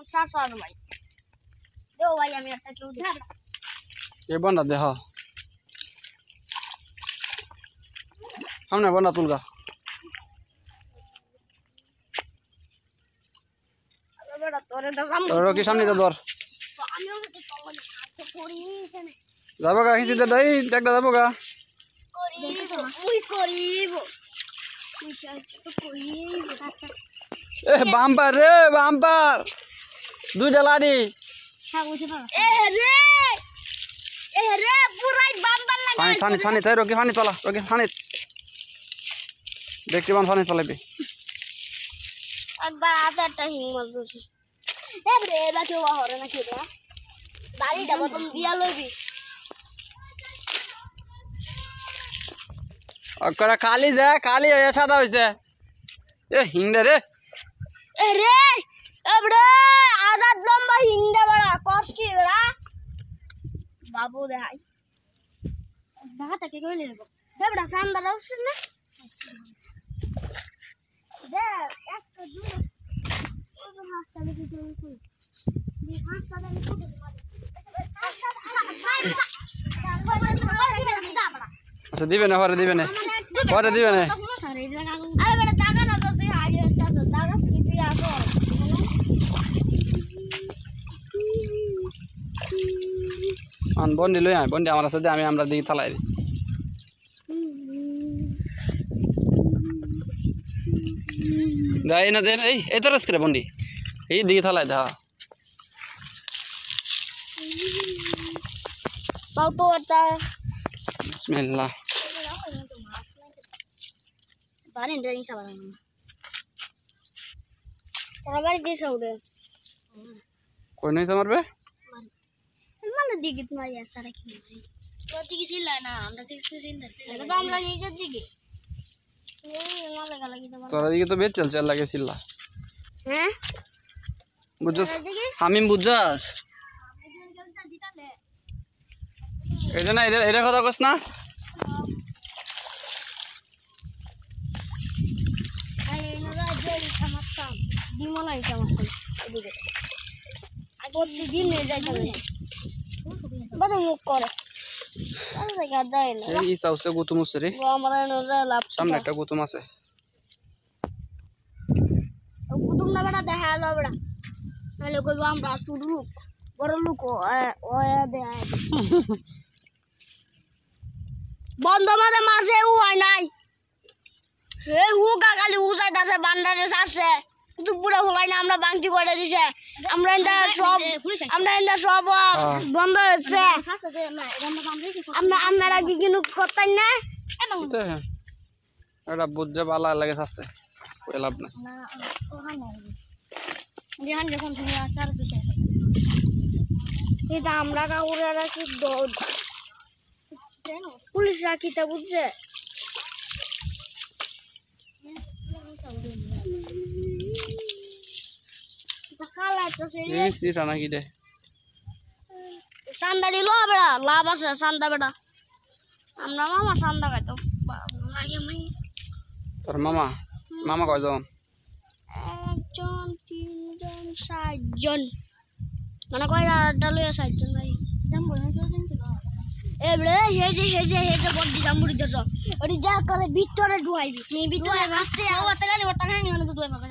সার ভাই দেও ভাই আমি একটা কেউ দিই এ বন্ডা দেহ সামনে বন্ডা তুলগা বেটা তোরে তো কাম তোর কি সামনে তো ধর আমিও তো তলে হাতে করি এখানে যাবো গা হিসিতে দাই একটা যাবো গা ওই করিব তুই তো করিব এ বাম্পার রে বাম্পার দুইটা লাড়ি হ্যাঁ বুঝে পারো এ রে পুরাই বাম্বার লাগা পানি ছানি ছানি তাই রকি পানি চলা রকি ছানি দেখতে পান পানি চলাইবে একবার হাতে একটা হিং মার দিছি এ রে এবার কেউ হরে না খেতে বাড়ি যাব তুমি দিয়া লইবি করে খালি যা খালি হয়ে সাদা হয়েছে এ হিংডা রে এ রে এবড়ে আদা লম্বা হিংডা বড়া কষ্টি বড়া বাবু দেখাই দেখাতে কে কইলে নেব এবড়া সান্দা দাও শুনে দে একটা দু ওই হাসটা দেখি তুই দি হাসটা দেখি তুই আচ্ছা দিবে না পরে দিবে না পরে দিবে না আরে বেটা দাগা না তো তুই আগে দাগা কি তুই আসো আন বন্ডি লই আয় বন্ডি আমার সাথে আমরা দিকে থালাই দিই যাই না দেন এই তো রস করে বন্ডি এই দিকে থালাই দা পাও তো এটা বিসমিল্লাহ বানি ড্রাইং সাবান তারা বাড়ি দিয়ে সৌদে কই নাই মারবে মানে দিকে তোমার ইয়াসারা কি তোর দিকে ছিল না আমরা দিকে ছিল এটা তো আমরা নিজের দিকে এই না লাগা লাগি তোমার তোরা দিকে তো বেচ চল লাগে সিল্লা হ্যাঁ বুঝছস হামিম বুঝছস এটা না এটা কথা কস না আরে না যে থামাতাম দিমলাই থামাতাম এদিকে আগর দিন নিয়ে যাইতাম বড় মুখ করে আরে গাদা এলো এই সাউসে গুতুম আছে রে ও আমার নরে লাভ সামনে একটা গুতুম আছে কুতুম না বেটা দেখা হলো বেটা নাহলে কইবো আমরা শুধু লোক বড় লোক ও দেয় বন্ধ মাঝে মাসে ও হয় নাই হে হু কাকালি উজাইতাছে বান্দারে সারছে কিন্তু পুরো হলাই না আমরা বাংটি করে দিছে আমরা এন্ডা সব বন্ধ হচ্ছে আমরা কি কিনু করতেন না এটা বুঝে ভালো লাগে আছে কই লাভ না যখন তুমি আচার বিষয় এটা আমরা কাউরে রাখি পুলিশ রাখিতে বুঝছে এই সিটা নাকি দে সান্দারি লো বেড়া লাভ আছে সান্দা বেড়া আমরা মামা সান্দা খাইতো তোর মামা মামা কয়জন একজন তিনজন সাতজন মানে কয়টা লইয়া সাতজন ভাই এবারে হেজে বডি জাম্বুরি দছ ওটি যা করে ভিতরে ঢুকাইবি নি ভিতরে রাস্তে আওয়াতে গানি ওটা নানি মানে তো দুই মাস